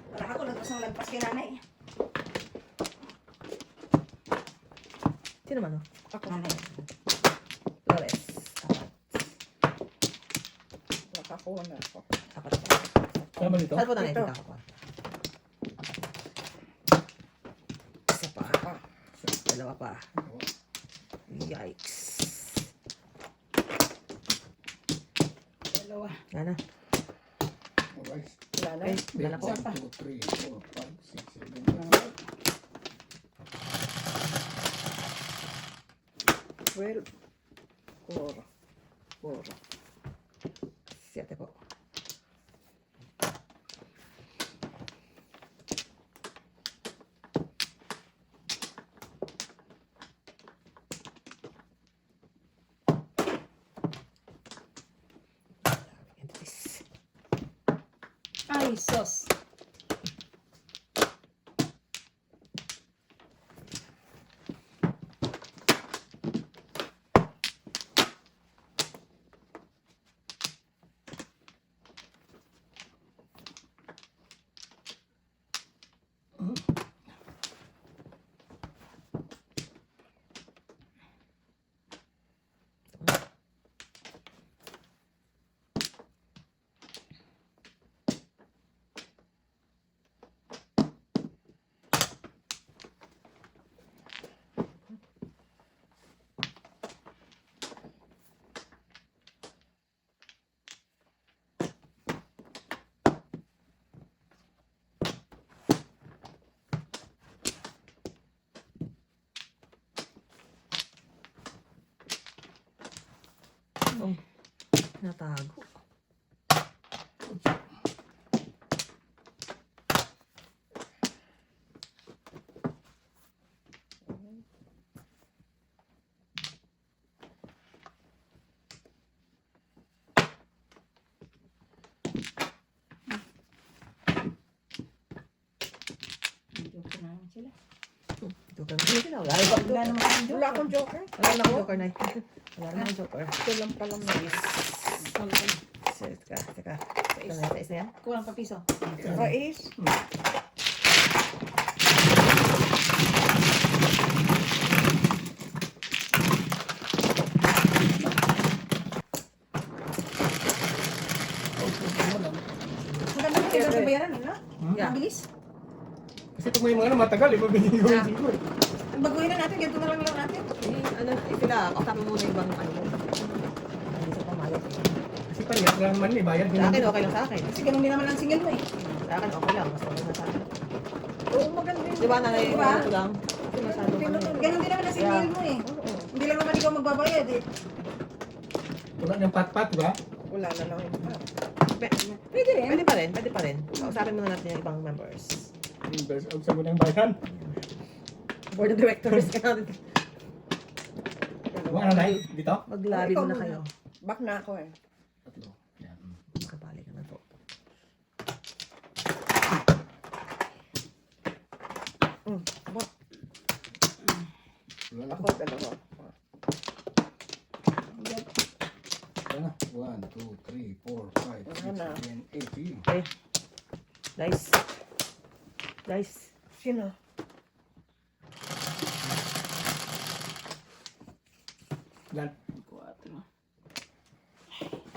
Wala ako, lagpas ng lagpas kay nanay. Sino man oh? Ako. Nanay. Flores. Nakakuha na ako. Apat pa. Kaya ba dito? Saan po na Dito. dito ako pa? Isa pa. Dalawa pa. Yikes. Dalawa. Yan na. Alright. Wala na. Okay, wala na po. 1, 2, 3, 4, 5, 6, 7, 8. 12. Puro. Puro. Siyete po. Entries. Ay, sos. Oh, natago. Joker na naman sila. Joker na. Hindi sila. Wala akong Wala naman akong Wala akong joker. Wala na akong joker na. Wala na akong joker. Ito lang pala na. Teka, teka. Ito na, isa yan. Kulang pa piso. Rais. Ang ganda ng tigil sa bayaran, ano? Yeah. Ang bilis. Kasi pag may mga matagal, iba binigay ko yung siguro. Ang baguhin na natin, ganito na lang natin. Ano, sila, kausapin muna yung ibang ano. Hindi sa pamayag eh. Kasi pariyak lang man, bayad din. Sa akin, okay lang sa akin. Kasi ganun din naman ang singil mo eh. Sa akin, okay lang. Mas okay na sa akin. Oo, maganda yun. Di ba, nanay, Diba? ano lang? Kasi masyado ano. Ganun din naman ang singil mo eh. Hindi lang naman ikaw magbabayad eh. Wala niyang pat-pat ba? Wala na lang yun. Pwede rin. Pwede pa rin, pwede pa rin. Kausapin muna natin yung ibang members. Ang sagot ng bayan. Board of Directors ka natin. Mga nanay, dito? Maglabi Ikaw muna muna. kayo. Back na ako eh. Tatlo. Yan. Makabalik naman po. Back. Wala Ako, dalawa. na. 1, 2, 3, 4, 5, 6, 7, 8. Okay. Nice. Nice. Sino? Lan. 4.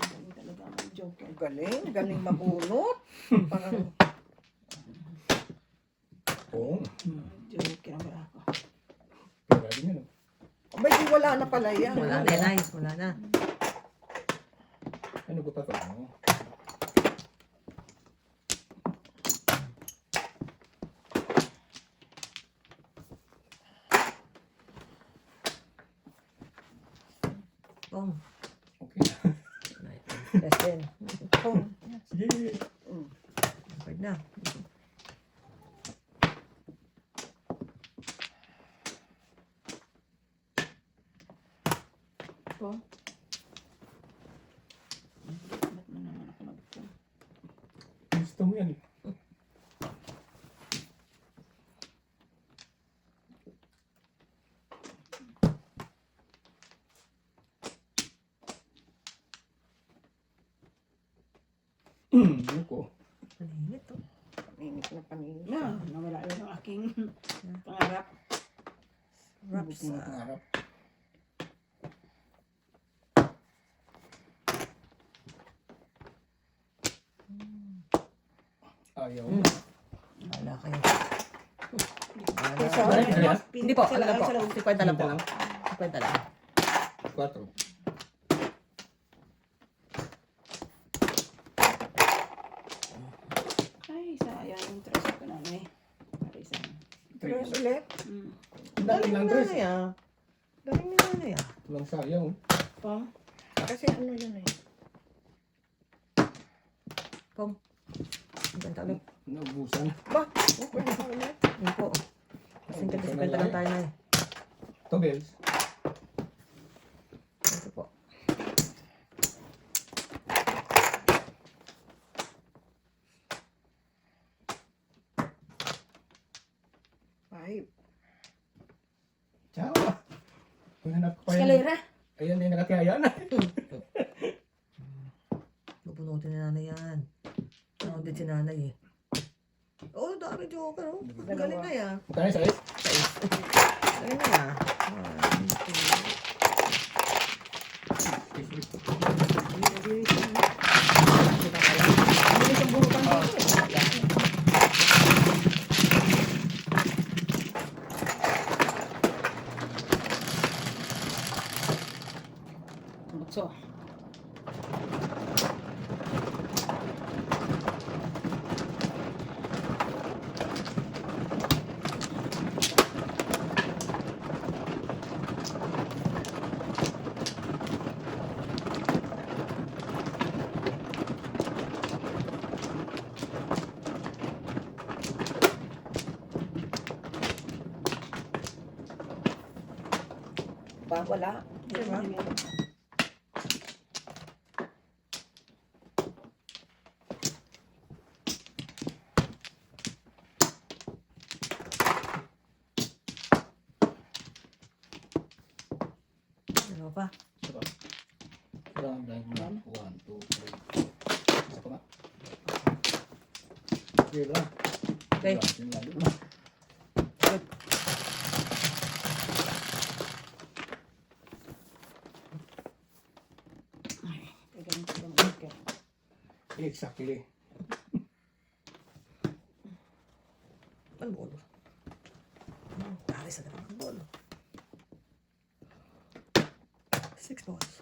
Galing talaga ang joker. Galing, galing mabunot. Parang, Oo. Joker ang wala ako. Ba, di wala na pala yan. Wala na yan, ay. Wala na. Ano ko pa to? Ano? Pong. Okay. Testin. Oh, Sige. Pwede na. Po. Ba't mo naman ako nagpo? Gusto mo yan eh. Ano ko? Paninit to. paninit na paninit. Na, nawala yun ang aking pangarap. Wraps. Ano ko pangarap? Ayaw. Wala kayo. Isa, Balik na yan? Hindi po, ano lang po. 50 lang po. 50 lang. 4. Ay, sayang yung tres ko na eh. Marisa. Tres ulit. Mm. Ang dami lang dress. na yan. Daling na na yan. Walang sayang. Pong. Kasi ano yun eh. Pong. 50 ulit. Naubusan. Ba, okay na ulit. Hindi po. Kasi 50 lang tayo na eh. Ito, Bells. Ito po. Five. Ciao. Hanap ko pa yan. Eskalera. Ayan, yung nakatiyaya na. Bubunutin ni nanay yan. Nakundit si nanay eh. Oo, dami joker. Oh. Galing na yan. Magkano yung size? Galing na yan. 1, 2. Bukso. Ba, wala. Diba? Ano pa? Isa pa. Round line na. 1, 2, 3. Isa pa nga. Okay lang. Okay. Yung lalo na. Good. Ganito lang. Okay. Exactly. Ang bolo. Tari sa dalawang bolo. 6 balls.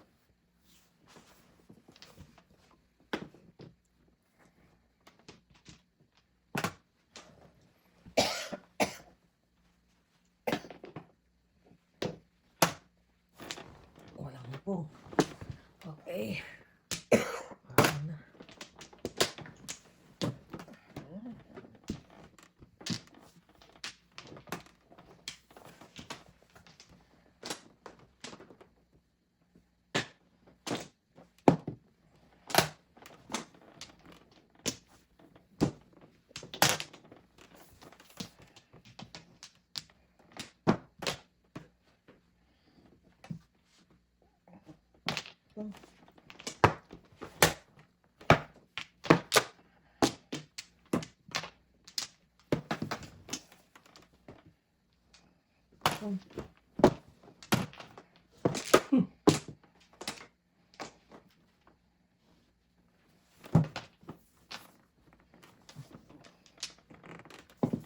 Walang po. Okay. Ayan na.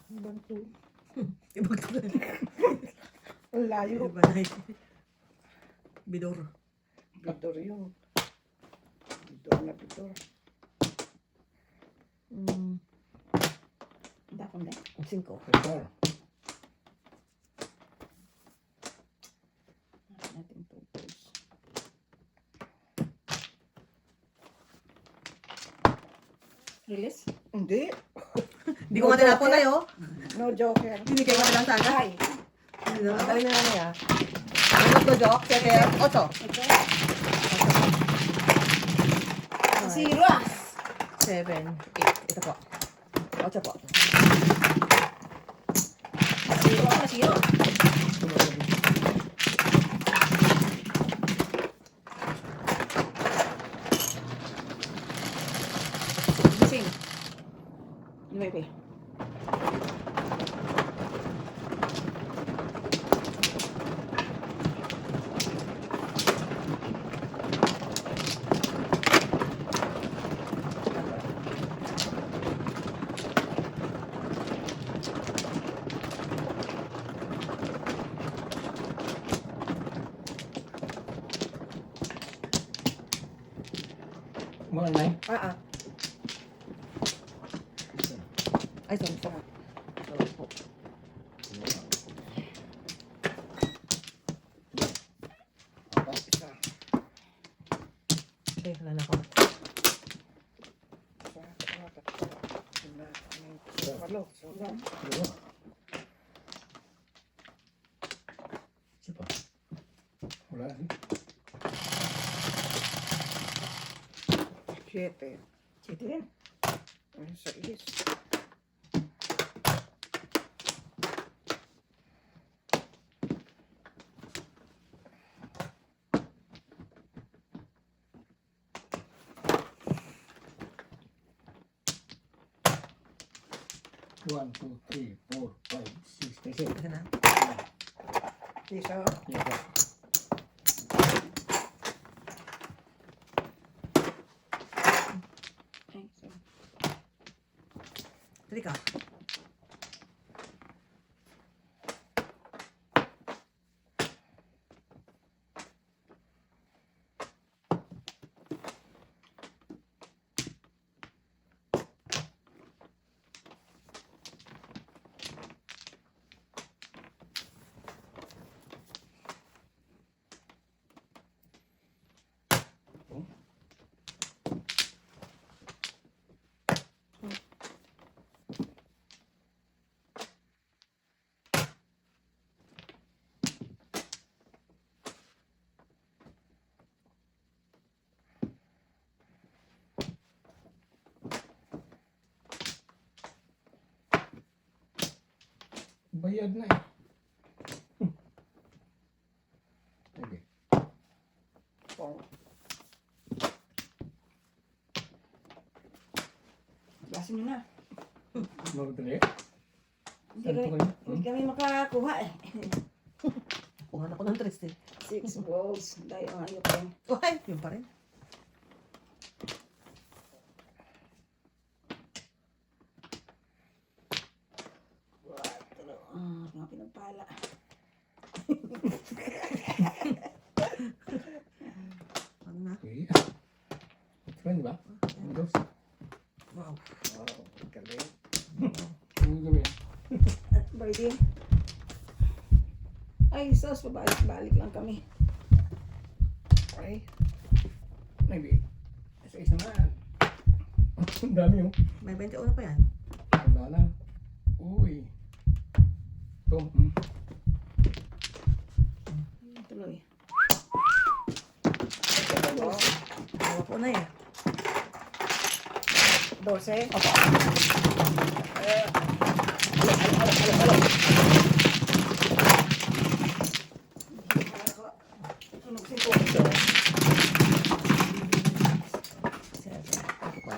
Ibang two. Ibang tulad. Ang layo. Iba na yun. Bidor. Bidor yun. Bidor na bidor. Dapat na. 5. Ito. Natin pupus. Release? Hindi. Hindi ko nga tinapon na yun. No joker. Hindi kayo nga lang sana. Ay. Ang galing na namin ah. Ano to, Jock? 7, 8. Ito. Zero. 7, 8. Ito po. 8 po. Zero ako na zero. Gising. 9. Mga 9. Ay, sorry po. Sorry po. Isa. Okay, wala na ako. Isa. Dalawa, tatlo. Lima, anim, walo. Wala. Dalawa. Isa pa. Wala. 7. 7 din. 6. One, two, three, four, five, six, seven. Ito na. Isa. Yeah. Ay, isa. 3 ka. Bayad na eh. Okay. Pong. Basin mo na. Magdali. Hindi kami makakuha eh. Kuha na ko ng 3 eh. 6 balls. Dahil ang ayok eh. Uy, yun pa rin. Mga pinagpala. Ano na? Okay. Friend ba? Windows. Wow. Wow, galing. Ano gawin? At Birdie. Ay, sus, pabalik-balik lang kami. Okay. Maybe. Isa-isa naman. Ang dami oh. May 21 pa yan. Wala na. Uy. Ito. Tuloy. Dalawa po na eh. 12. Opo. Tunog si po. 7, 8.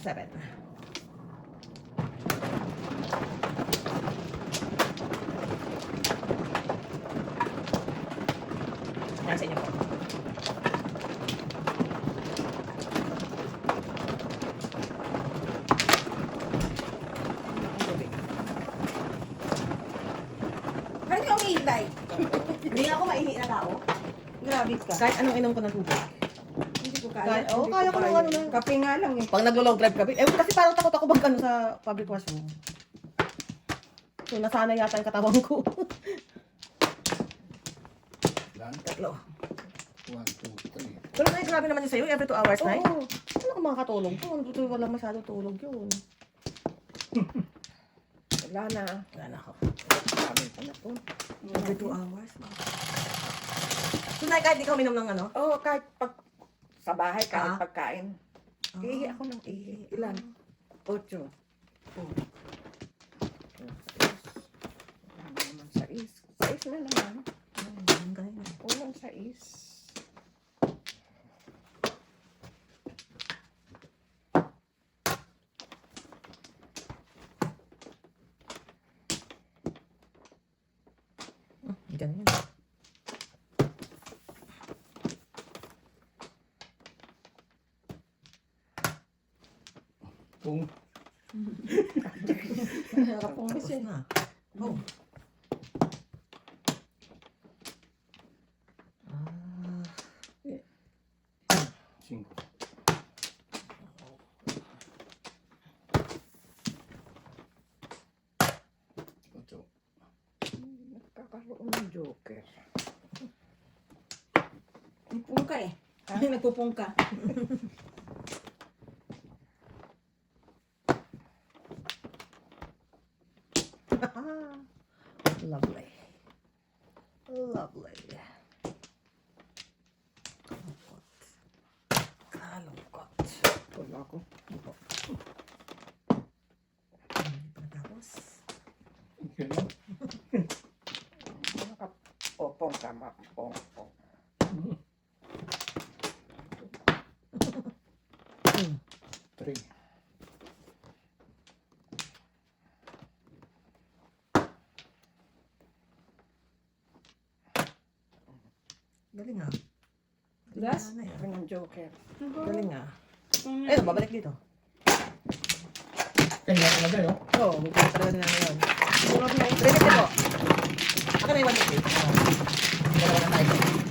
7. Nasa inyo po. Day. Hindi ako maihi na tao. Grabe ka. Kahit anong inom ko ng tubig. Hindi ko kaya. Kaya- oo, Hindi kaya ko ng kaya. ano na. Kape nga lang eh. Pag naglo-long drive kami, kasi parang takot ako bang ano sa public washroom. So, nasanay yata yung katawan ko. Lang. Tatlo. 1, 2, 3. Pero Nay, grabe naman yun sa'yo, every 2 hours, Nay. Oo. Ano ka mga katulog yun? Buto walang masyado tulog yun. Wala na. Wala na ako. Sabi ko na po. Every 2 hours. So, Nay, kahit di ka uminom ng ano? Oo, kahit pag sa bahay, kahit Ah. pagkain. Ihi ako ng ihi. Ilan? 8. Oh. Ano naman 6. 6 na naman. Ang galing na. Ulang 6. Ganyan. Kung Nakapungis Tapos na. Oh. Ah. 5. Ocho. Nagkakaroon ng joker. Nagpungka eh. Nagpupungka. Lovely. Lovely. Kalungkot. Wala ko. Hindi pa natapos. Ganun. Nakapopong ka, mapopong. 3. Galing ah. Last? Galing ah. Ako ng joker. Galing ah. Ayun, babalik dito. Kanya talaga yun. Oo, magpapalala talaga nila ngayon. 350 po. Ako na yung 150. Dalawa na tayo.